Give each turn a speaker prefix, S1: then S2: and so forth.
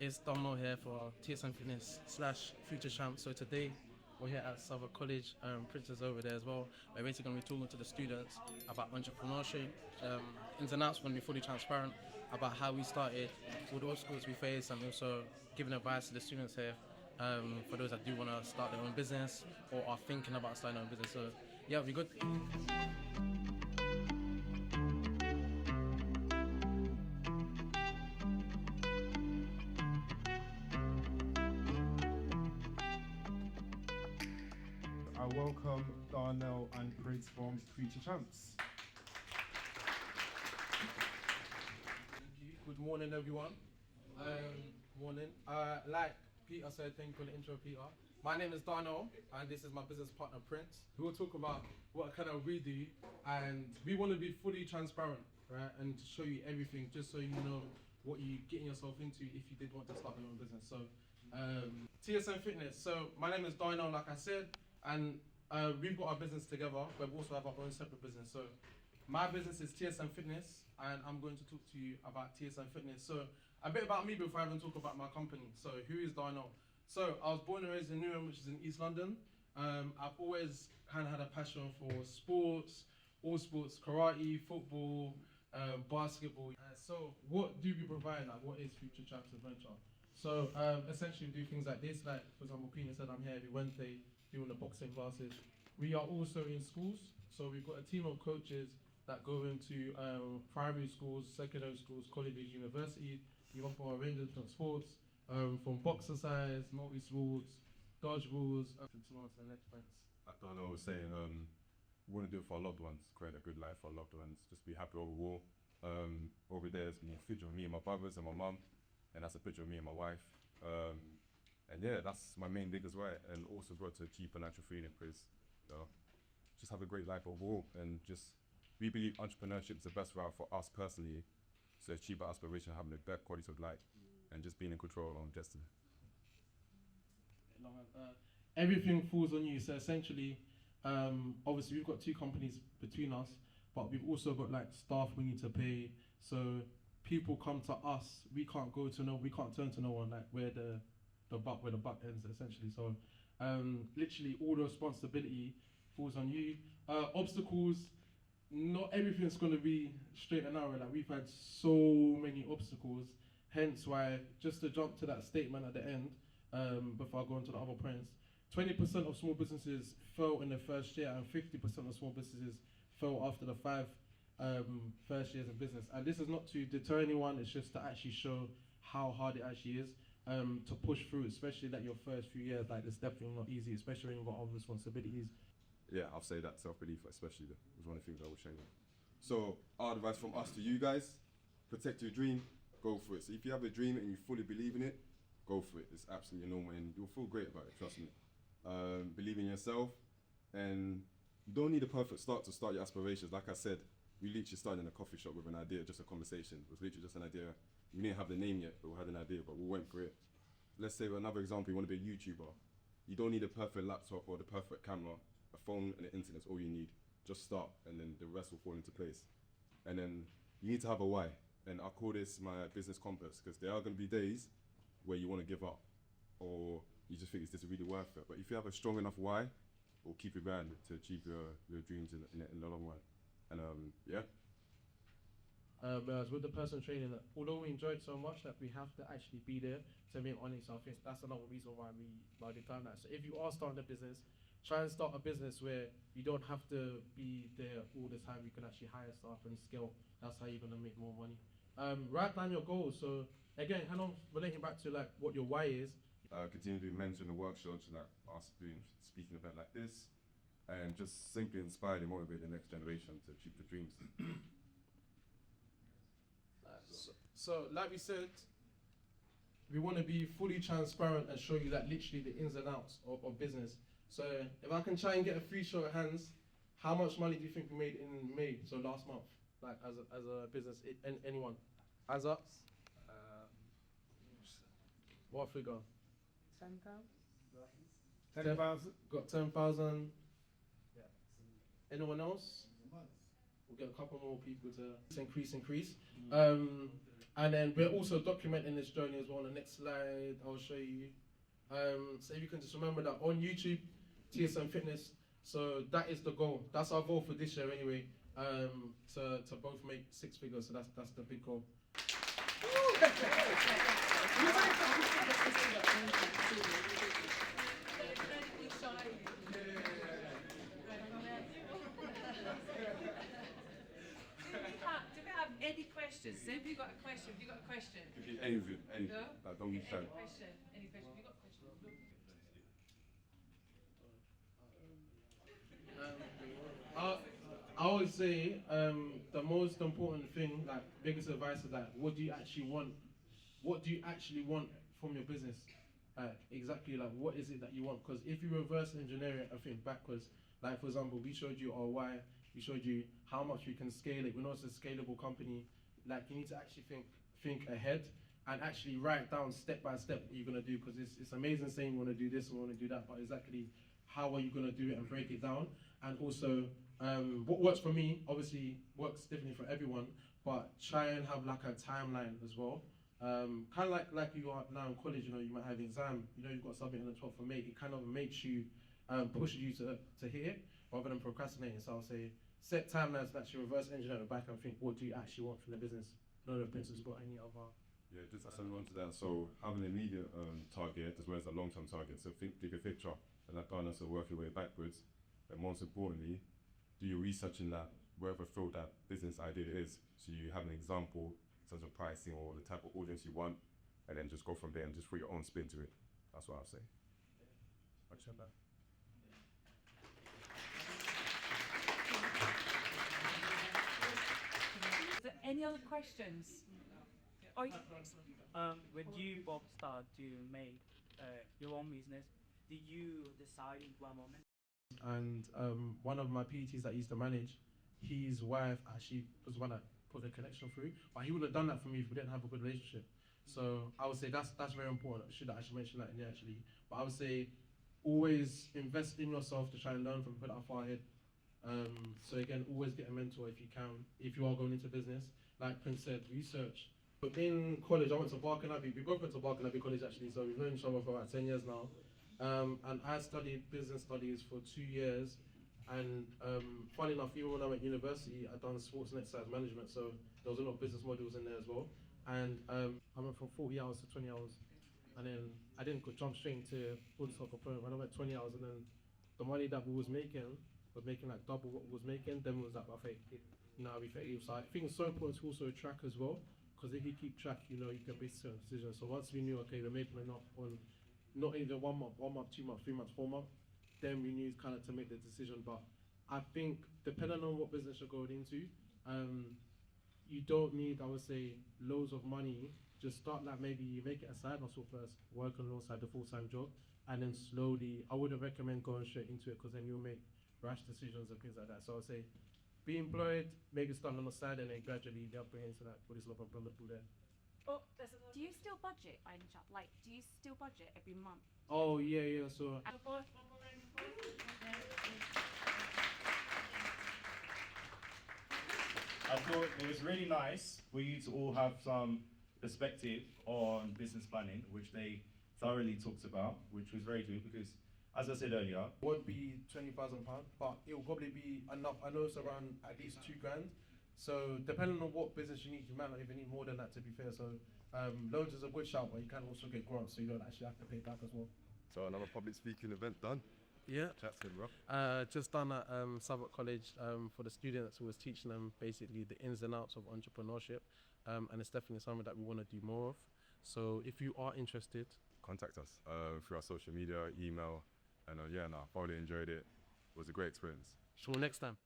S1: It's Domino here for TSM Fitness / Future Champ. So today we're here at Southwark College, Princess over there as well. We're basically going to be talking to the students about entrepreneurship, ins and outs. We're going to be fully transparent about how we started, all the obstacles we face, and also giving advice to the students here for those that do want to start their own business or are thinking about starting their own business. So yeah, it'll be good.
S2: I welcome Darnell and Prince from Future Champs.
S1: Thank you. Good morning, everyone. Morning. Like Peter said, thank you for the intro, Peter. My name is Darnell, and this is my business partner, Prince. We will talk about what kind of we do, and we want to be fully transparent, right? And to show you everything, just so you know what you're getting yourself into if you did want to start your own business. So, TSM Fitness. So, my name is Darnell, like I said, and we've got our business together, but we also have our own separate business. So, my business is TSM Fitness, and I'm going to talk to you about TSM Fitness. So, a bit about me before I even talk about my company. So, who is Darnell? So, I was born and raised in Newham, which is in East London. I've always kind of had a passion for sports, all sports, karate, football, basketball. So, what do we provide? Like, what is Future Champs Adventure? So, essentially, we do things like this. Like, for example, Peter said I'm here every Wednesday doing the boxing classes. We are also in schools. So, we've got a team of coaches that go into primary schools, secondary schools, colleges, universities. We offer a range of different sports, from boxercise, multi-sports, dodgeballs, to the next points.
S3: I don't know, I was saying, we want to do it for our loved ones, create a good life for our loved ones, just be happy overall. Over there is a picture of me and my brothers and my mum, and that's a picture of me and my wife. And yeah, that's my main thing as well, and also got to achieve financial freedom, because just have a great life overall, and just, we believe entrepreneurship is the best route for us personally to achieve our aspiration, having a better quality of life, and just being in control of our own destiny.
S1: Everything falls on you. So essentially, obviously we've got two companies between us, but we've also got like staff we need to pay. So people come to us. We can't turn to no one. Like where the buck ends essentially. So literally all the responsibility falls on you. Obstacles. Not everything's going to be straight and narrow. Like we've had so many obstacles, hence why, just to jump to that statement at the end, before I go into the other points, 20% of small businesses fail in the first year, and 50% of small businesses fail after the first years of business. And this is not to deter anyone, it's just to actually show how hard it actually is to push through, especially that your first few years, like it's definitely not easy, especially when you've got other responsibilities.
S3: Yeah, I'll say that self-belief especially was one of the things I would change. So our advice from us to you guys, protect your dream, go for it. So if you have a dream and you fully believe in it, go for it. It's absolutely normal and you'll feel great about it, trust me. Believe in yourself, and you don't need a perfect start to start your aspirations. Like I said, we literally started in a coffee shop with an idea, just a conversation. It was literally just an idea. We didn't have the name yet, but we had an idea, but we went for it. Let's say another example, you want to be a YouTuber. You don't need a perfect laptop or the perfect camera. A phone and the internet is all you need. Just start, and then the rest will fall into place. And then you need to have a why. And I call this my business compass, because there are going to be days where you want to give up, or you just think, is this really worth it? But if you have a strong enough why, it will keep you going to achieve your dreams in the long run. And yeah.
S1: With the personal training, although we enjoyed so much that we have to actually be there, to be honest, I think that's another reason why we like the time that. So if you are starting a business, try and start a business where you don't have to be there all the time. You can actually hire staff and scale. That's how you're gonna make more money. Write down your goals. So again, kind of relating back to like what your why is.
S3: Continue to mention the workshops, like us doing speaking event like this, and just simply inspire and motivate the next generation to achieve their dreams.
S1: So like we said, we want to be fully transparent and show you that literally the ins and outs of business. So if I can try and get a free show of hands, how much money do you think we made in May, so last month, like as a business, anyone? Hands up. What figure?
S4: 10,000.
S2: 10,000.
S1: Got 10,000. Yeah. Anyone else? We'll get a couple more people to increase. And then we're also documenting this journey as well. On the next slide, I'll show you. So if you can just remember that on YouTube, TSM Fitness. So that is the goal. That's our goal for this year anyway. To both make 6 figures. So that's the big goal.
S4: Do we have any questions? So have you got a question? Have you got a question?
S3: Anything.
S4: No?
S3: Like, don't be shy.
S4: Any question? Any question? Have you got a question?
S1: I would say the most important thing, like biggest advice is like, what do you actually want? What do you actually want from your business? Exactly, like what is it that you want? Because if you reverse engineer it, I think backwards, like for example, we showed you our why, we showed you how much we can scale it. We're not a scalable company. Like you need to actually think ahead and actually write down step by step what you're gonna do. Because it's amazing saying you wanna do this and wanna do that, but exactly how are you gonna do it and break it down? And also, what works for me obviously works differently for everyone, but try and have like a timeline as well. Kind of like you are now in college, you know, you might have an exam, you know, you've got something on the 12th of May, it kind of makes you, pushes you to hit it rather than procrastinating. So I'll say, set timelines that you reverse engineer at the back and think, what do you actually want from the business? None of the Prince has got any other.
S3: Yeah, just as on to that. So having an immediate target as well as a long-term target. So think bigger picture, and like Ghana, so work your way backwards. But most importantly, do your research in that wherever field that business idea is. So you have an example in terms of pricing or the type of audience you want, and then just go from there and just put your own spin to it. That's what I'll say. I just have that.
S4: Is there any other questions? Or
S5: When you both start to make your own business, did you decide in one moment?
S1: And one of my PTs that I used to manage, his wife actually was one that put the connection through, but he would have done that for me if we didn't have a good relationship. So I would say that's very important. I should actually mention that in there actually. But I would say always invest in yourself to try and learn from people that are far ahead. So again, always get a mentor if you can, if you are going into business. Like Prince said, research. But in college, I went to Barking Abbey. We both went to Barking Abbey College actually, so we've known each other for about 10 years now. And I studied business studies for 2 years. And funny enough, even when I went to university, I'd done sports and exercise management, so there was a lot of business modules in there as well. And I went from 40 hours to 20 hours. And then I didn't jump straight into full soccer program. When I went 20 hours, and then the money that we was making like double what we was making. Then it was like, now effective. So I think it's so important to also track as well, because if you keep track, you know, you can base certain decisions. So once we knew, okay, we're making enough on not even 1 month, 2 months, 3 months, 4 months, then we knew kind of to make the decision. But I think depending on what business you're going into, you don't need, I would say, loads of money. Just start like maybe you make it a side hustle first, work alongside the full-time job, and then slowly, I wouldn't recommend going straight into it because then you'll make rash decisions and things like that. So I would say, be employed, maybe start on the side, and then gradually they'll bring into that what is love umbrella through there.
S4: Oh,
S6: Do you still budget by any chance? Like, do you still budget every month?
S1: Oh yeah, so
S2: I thought it was really nice for you to all have some perspective on business planning, which they thoroughly talked about, which was very good because, as I said earlier,
S1: won't be £20,000, but it will probably be enough. I know it's around at least £2 grand. So depending on what business you need, you might not even need more than that, to be fair. So loans is a good shout, but you can also get grants, so you don't actually have to pay back as well.
S3: So another public speaking event done.
S1: Yeah.
S3: Chat to him, bro.
S1: Just done at Southwark College for the students who was teaching them basically the ins and outs of entrepreneurship, and it's definitely something that we want to do more of. So if you are interested,
S3: Contact us through our social media, email, and I thoroughly enjoyed it. It was a great experience.
S1: till next time.